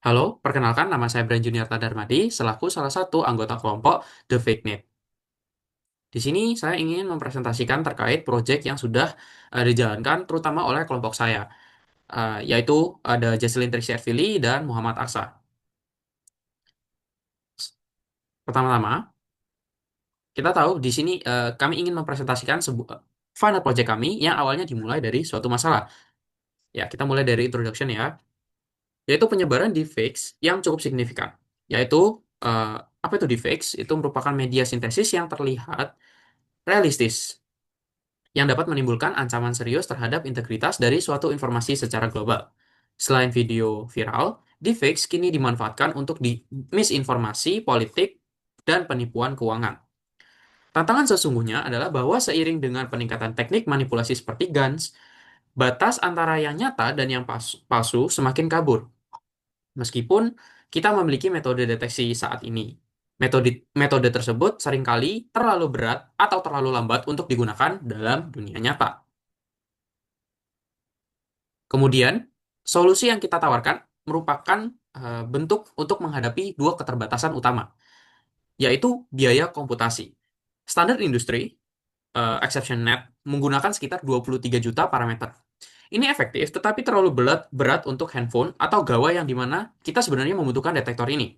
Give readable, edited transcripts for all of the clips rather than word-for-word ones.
Halo, perkenalkan nama saya Brian Junior Tadarmadi selaku salah satu anggota kelompok The Fake Net. Di sini saya ingin mempresentasikan terkait proyek yang sudah dijalankan terutama oleh kelompok saya, yaitu ada Jesselyn Trisyarvili dan Muhammad Aksa. Pertama-tama, kita tahu di sini kami ingin mempresentasikan sebuah final project kami yang awalnya dimulai dari suatu masalah. Ya, kita mulai dari introduction ya, yaitu penyebaran deepfakes yang cukup signifikan. Yaitu apa itu deepfakes? Itu merupakan media sintesis yang terlihat realistis yang dapat menimbulkan ancaman serius terhadap integritas dari suatu informasi secara global. Selain video viral, deepfakes kini dimanfaatkan untuk misinformasi politik dan penipuan keuangan. Tantangan sesungguhnya adalah bahwa seiring dengan peningkatan teknik manipulasi seperti GANs, batas antara yang nyata dan yang palsu semakin kabur. Meskipun kita memiliki metode deteksi saat ini. Metode tersebut seringkali terlalu berat atau terlalu lambat untuk digunakan dalam dunia nyata. Kemudian, solusi yang kita tawarkan merupakan bentuk untuk menghadapi dua keterbatasan utama, yaitu biaya komputasi. Standar industri, exception net, menggunakan sekitar 23 juta parameter. Ini efektif, tetapi terlalu berat untuk handphone atau gawai yang dimana kita sebenarnya membutuhkan detektor ini.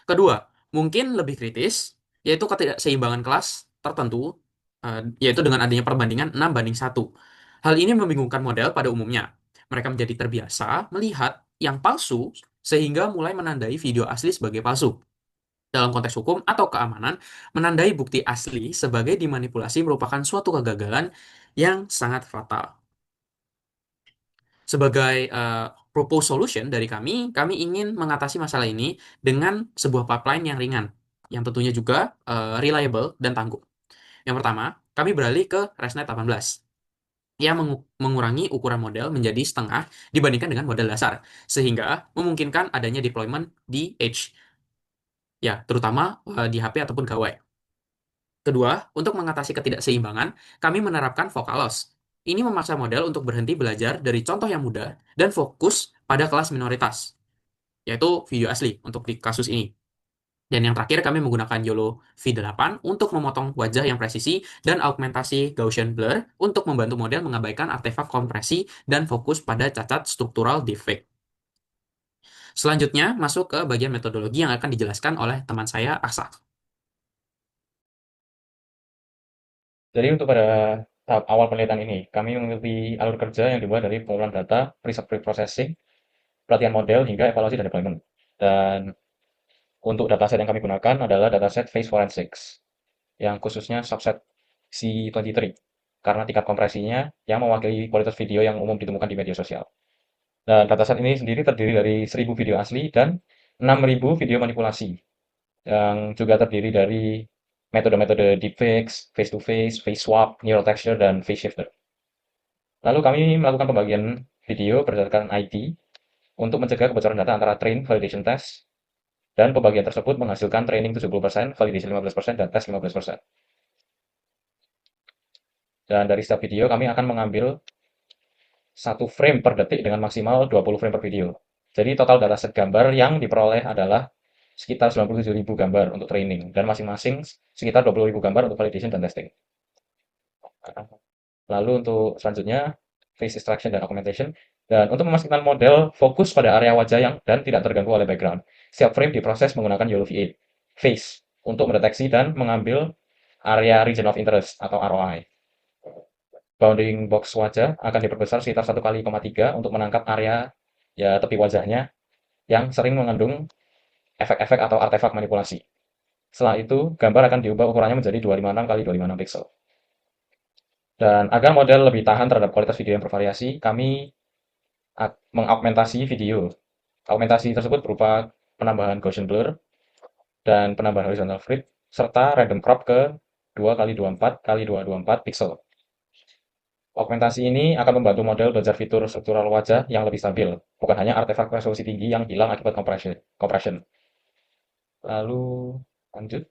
Kedua, mungkin lebih kritis, yaitu ketidakseimbangan kelas tertentu, yaitu dengan adanya perbandingan 6:1. Hal ini membingungkan model pada umumnya. Mereka menjadi terbiasa melihat yang palsu sehingga mulai menandai video asli sebagai palsu. Dalam konteks hukum atau keamanan, menandai bukti asli sebagai dimanipulasi merupakan suatu kegagalan yang sangat fatal. Sebagai proposed solution dari kami ingin mengatasi masalah ini dengan sebuah pipeline yang ringan, yang tentunya juga reliable dan tangguh. Yang pertama, kami beralih ke ResNet 18, yang mengurangi ukuran model menjadi setengah dibandingkan dengan model dasar, sehingga memungkinkan adanya deployment di edge, ya, terutama di HP ataupun gawai. Kedua, untuk mengatasi ketidakseimbangan, kami menerapkan vocal loss. Ini memaksa model untuk berhenti belajar dari contoh yang mudah dan fokus pada kelas minoritas, yaitu video asli untuk di kasus ini. Dan yang terakhir, kami menggunakan YOLO V8 untuk memotong wajah yang presisi dan augmentasi Gaussian blur untuk membantu model mengabaikan artefak kompresi dan fokus pada cacat struktural defect. Selanjutnya, masuk ke bagian metodologi yang akan dijelaskan oleh teman saya, Aksa. Jadi untuk pada tahap awal penelitian ini, kami mengikuti alur kerja yang dimulai dari pengumpulan data, pre-processing, pelatihan model, hingga evaluasi dan deployment. Dan untuk dataset yang kami gunakan adalah dataset Face Forensics, yang khususnya subset C23, karena tingkat kompresinya yang mewakili kualitas video yang umum ditemukan di media sosial. Dan dataset ini sendiri terdiri dari 1.000 video asli dan 6.000 video manipulasi, yang juga terdiri dari metode-metode deepfakes, face-to-face, face swap, neural texture, dan face shifter. Lalu kami melakukan pembagian video berdasarkan ID untuk mencegah kebocoran data antara train, validation test, dan pembagian tersebut menghasilkan training 70%, validation 15%, dan test 15%. Dan dari setiap video kami akan mengambil satu frame per detik dengan maksimal 20 frame per video. Jadi total dataset gambar yang diperoleh adalah sekitar 97.000 gambar untuk training, dan masing-masing sekitar 20.000 gambar untuk validation dan testing. Lalu untuk selanjutnya, face extraction dan augmentation. Dan untuk memastikan model fokus pada area wajah yang dan tidak terganggu oleh background. Setiap frame diproses menggunakan YOLO V8 face untuk mendeteksi dan mengambil area region of interest atau ROI. Bounding box wajah akan diperbesar sekitar 1,3 kali untuk menangkap area ya tepi wajahnya yang sering mengandung efek-efek atau artefak manipulasi. Setelah itu, gambar akan diubah ukurannya menjadi 256 kali 256 pixel. Dan agar model lebih tahan terhadap kualitas video yang bervariasi, kami mengaugmentasi video. Augmentasi tersebut berupa penambahan Gaussian blur dan penambahan horizontal flip serta random crop ke 2 kali 24 kali 224 pixel. Augmentasi ini akan membantu model belajar fitur struktural wajah yang lebih stabil, bukan hanya artefak resolusi tinggi yang hilang akibat compression. Lalu lanjut.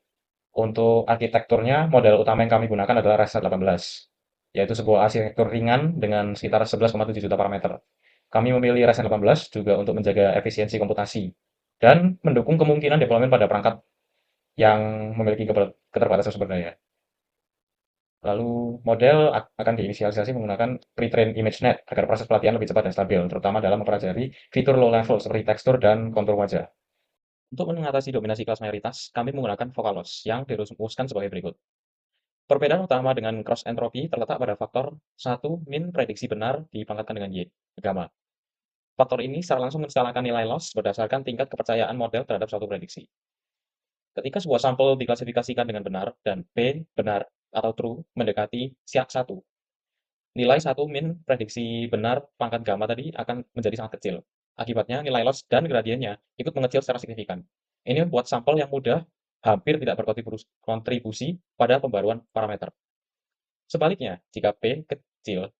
Untuk arsitekturnya, model utama yang kami gunakan adalah ResNet 18, yaitu sebuah arsitektur ringan dengan sekitar 11,7 juta parameter. Kami memilih Ryzen 18 juga untuk menjaga efisiensi komputasi dan mendukung kemungkinan deployment pada perangkat yang memiliki keterbatasan sumber daya. Lalu model akan diinisialisasi menggunakan pre-trained ImageNet agar proses pelatihan lebih cepat dan stabil, terutama dalam mempelajari fitur low level seperti tekstur dan kontur wajah. Untuk mengatasi dominasi kelas mayoritas, kami menggunakan Vocaloss yang dirumuskan sebagai berikut. Perbedaan utama dengan cross entropy terletak pada faktor satu min prediksi benar dipangkatkan dengan Y, gamma. Faktor ini secara langsung menskalakan nilai loss berdasarkan tingkat kepercayaan model terhadap suatu prediksi. Ketika sebuah sampel diklasifikasikan dengan benar dan P benar atau true mendekati siak 1, nilai 1 min prediksi benar pangkat gamma tadi akan menjadi sangat kecil. Akibatnya nilai loss dan gradiennya ikut mengecil secara signifikan. Ini membuat sampel yang mudah hampir tidak berkontribusi pada pembaruan parameter. Sebaliknya, jika P kecil,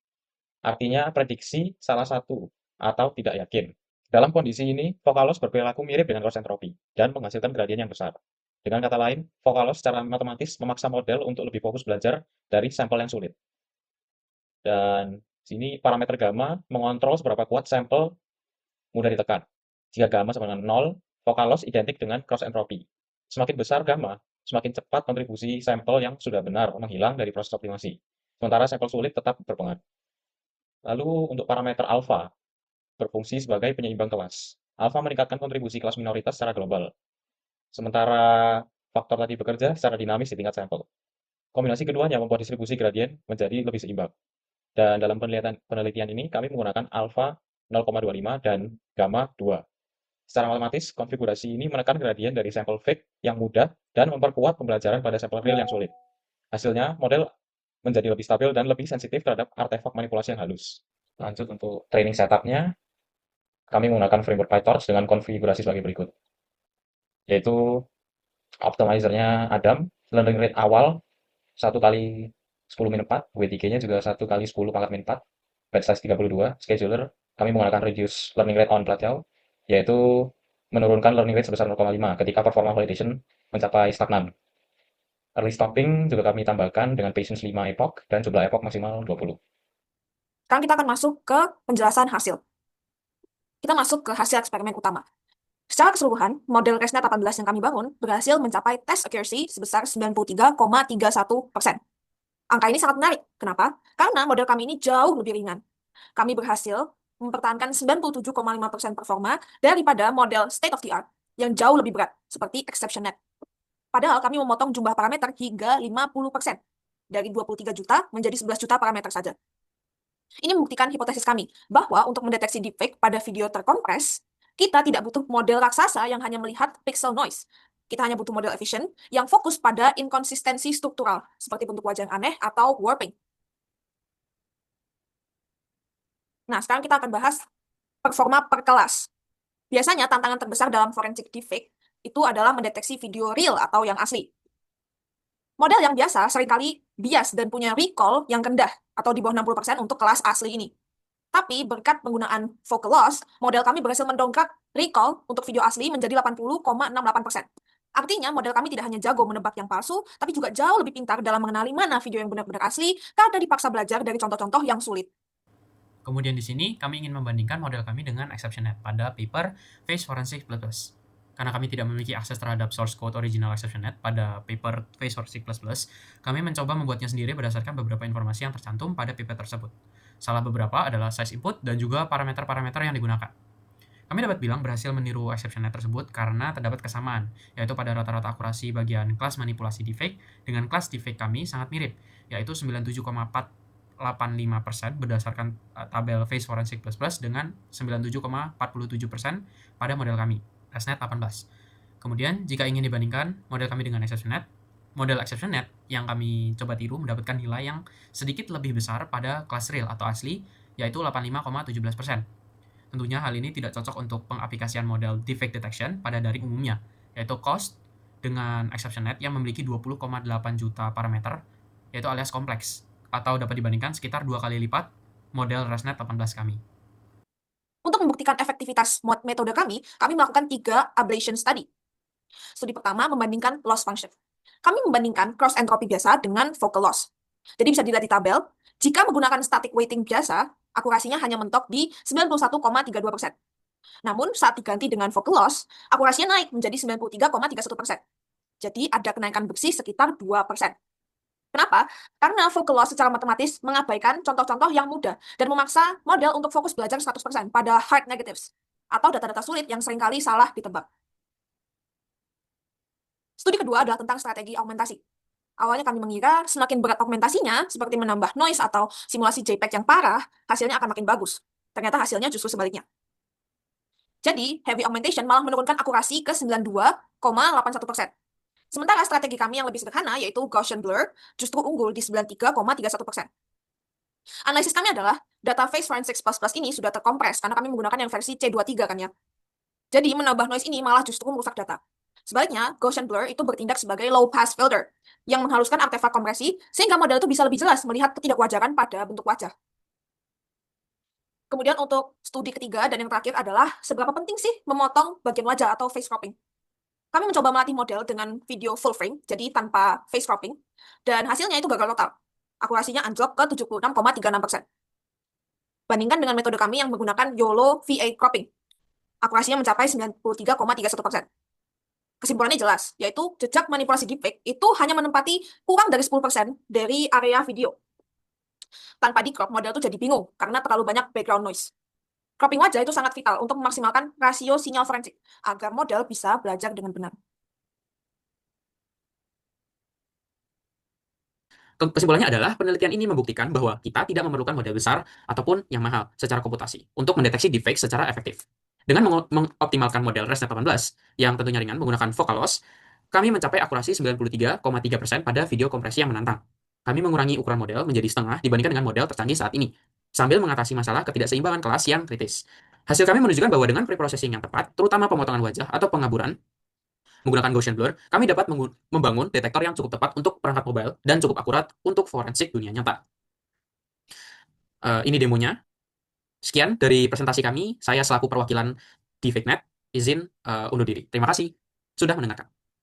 artinya prediksi salah satu atau tidak yakin. Dalam kondisi ini, Vocaloss berperilaku mirip dengan cross entropy dan menghasilkan gradien yang besar. Dengan kata lain, Vocaloss secara matematis memaksa model untuk lebih fokus belajar dari sampel yang sulit. Dan sini parameter gamma mengontrol seberapa kuat sampel mudah ditekan. Jika gamma sama dengan 0, Vocaloss identik dengan cross entropy. Semakin besar gamma, semakin cepat kontribusi sampel yang sudah benar menghilang dari proses optimasi. Sementara sampel sulit tetap berpengaruh. Lalu untuk parameter alpha, berfungsi sebagai penyeimbang kelas. Alpha meningkatkan kontribusi kelas minoritas secara global, sementara faktor tadi bekerja secara dinamis di tingkat sampel. Kombinasi keduanya membuat distribusi gradien menjadi lebih seimbang. Dan dalam penelitian ini, kami menggunakan alpha 0,25 dan gamma 2. Secara matematis, konfigurasi ini menekan gradien dari sampel fake yang mudah dan memperkuat pembelajaran pada sampel real yang sulit. Hasilnya, model menjadi lebih stabil dan lebih sensitif terhadap artefak manipulasi yang halus. Lanjut untuk training setupnya, kami menggunakan framework PyTorch dengan konfigurasi sebagai berikut, yaitu optimizernya Adam, learning rate awal 1 kali 10 min 4, W3-nya juga 1 kali 10 pangkat min 4, batch size 32, scheduler, kami menggunakan reduce learning rate on Plateau, yaitu menurunkan learning rate sebesar 0,5 ketika performa validation mencapai stagnan. Early stopping juga kami tambahkan dengan patience 5 epoch dan jumlah epoch maksimal 20. Sekarang kita akan masuk ke penjelasan hasil. Kita masuk ke hasil eksperimen utama. Secara keseluruhan, model ResNet 18 yang kami bangun berhasil mencapai test accuracy sebesar 93,31%. Angka ini sangat menarik. Kenapa? Karena model kami ini jauh lebih ringan. Kami berhasil mempertahankan 97,5% performa daripada model state of the art yang jauh lebih berat, seperti ExceptionNet. Padahal kami memotong jumlah parameter hingga 50%, dari 23 juta menjadi 11 juta parameter saja. Ini membuktikan hipotesis kami, bahwa untuk mendeteksi deepfake pada video terkompres, kita tidak butuh model raksasa yang hanya melihat pixel noise. Kita hanya butuh model efisien yang fokus pada inkonsistensi struktural, seperti bentuk wajah yang aneh atau warping. Nah, sekarang kita akan bahas performa per kelas. Biasanya tantangan terbesar dalam forensic deepfake itu adalah mendeteksi video real atau yang asli. Model yang biasa seringkali bias dan punya recall yang rendah atau di bawah 60% untuk kelas asli ini. Tapi berkat penggunaan Vocaloss, model kami berhasil mendongkrak recall untuk video asli menjadi 80,68%. Artinya model kami tidak hanya jago menebak yang palsu, tapi juga jauh lebih pintar dalam mengenali mana video yang benar-benar asli karena dipaksa belajar dari contoh-contoh yang sulit. Kemudian di sini kami ingin membandingkan model kami dengan ExceptionNet pada paper Face Forensic++. Karena kami tidak memiliki akses terhadap source code original ExceptionNet pada paper Face Forensic++, kami mencoba membuatnya sendiri berdasarkan beberapa informasi yang tercantum pada paper tersebut. Salah beberapa adalah size input dan juga parameter-parameter yang digunakan. Kami dapat bilang berhasil meniru ExceptionNet tersebut karena terdapat kesamaan, yaitu pada rata-rata akurasi bagian kelas manipulasi deepfake dengan kelas deepfake kami sangat mirip, yaitu 97,485% berdasarkan tabel Face Forensic++ dengan 97,47% pada model kami, ResNet 18. Kemudian, jika ingin dibandingkan model kami dengan ExceptionNet, model ExceptionNet yang kami coba tiru mendapatkan nilai yang sedikit lebih besar pada kelas real atau asli, yaitu 85,17%. Tentunya hal ini tidak cocok untuk pengaplikasian model defect detection pada daring umumnya, yaitu COST dengan ExceptionNet yang memiliki 20,8 juta parameter, yaitu alias kompleks, atau dapat dibandingkan sekitar 2 kali lipat model ResNet 18 kami. Untuk membuktikan efektivitas metode kami melakukan 3 ablation study. Studi pertama membandingkan loss function. Kami membandingkan cross entropy biasa dengan focal loss. Jadi bisa dilihat di tabel, jika menggunakan static weighting biasa, Akurasinya hanya mentok di 91,32%. Namun saat diganti dengan focal loss, akurasinya naik menjadi 93,31%. Jadi ada kenaikan bersih sekitar 2%. Kenapa? Karena focal loss secara matematis mengabaikan contoh-contoh yang mudah dan memaksa model untuk fokus belajar 100% pada hard negatives atau data-data sulit yang seringkali salah ditebak. Studi kedua adalah tentang strategi augmentasi. Awalnya kami mengira semakin berat augmentasinya, seperti menambah noise atau simulasi JPEG yang parah, hasilnya akan makin bagus. Ternyata hasilnya justru sebaliknya. Jadi, heavy augmentation malah menurunkan akurasi ke 92,81%. Sementara strategi kami yang lebih sederhana, yaitu Gaussian blur, justru unggul di 93,31%. Analisis kami adalah, data Face Forensics Plus Plus ini sudah terkompres karena kami menggunakan yang versi C23 kan ya. Jadi, menambah noise ini malah justru merusak data. Sebaliknya, Gaussian blur itu bertindak sebagai low pass filter, yang menghaluskan artefak kompresi, sehingga model itu bisa lebih jelas melihat ketidakwajaran pada bentuk wajah. Kemudian untuk studi ketiga dan yang terakhir adalah seberapa penting sih memotong bagian wajah atau face cropping. Kami mencoba melatih model dengan video full frame, jadi tanpa face cropping, dan hasilnya itu gagal total. Akurasinya anjlok ke 76,36%. Bandingkan dengan metode kami yang menggunakan YOLO VA cropping. Akurasinya mencapai 93,31%. Kesimpulannya jelas, yaitu jejak manipulasi deepfake itu hanya menempati kurang dari 10% dari area video. Tanpa di crop, model itu jadi bingung karena terlalu banyak background noise. Cropping wajah itu sangat vital untuk memaksimalkan rasio sinyal forensik agar model bisa belajar dengan benar. Kesimpulannya adalah penelitian ini membuktikan bahwa kita tidak memerlukan model besar ataupun yang mahal secara komputasi untuk mendeteksi deepfake secara efektif. Dengan mengoptimalkan model ResNet 18 yang tentunya ringan menggunakan focal loss, kami mencapai akurasi 93,3% pada video kompresi yang menantang. Kami mengurangi ukuran model menjadi setengah dibandingkan dengan model tercanggih saat ini, sambil mengatasi masalah ketidakseimbangan kelas yang kritis. Hasil kami menunjukkan bahwa dengan preprocessing yang tepat, terutama pemotongan wajah atau pengaburan, menggunakan Gaussian blur, kami dapat membangun detektor yang cukup tepat untuk perangkat mobile dan cukup akurat untuk forensik dunia nyata. Ini demonya. Sekian dari presentasi kami. Saya selaku perwakilan di FakeNet izin undur diri. Terima kasih sudah mendengarkan.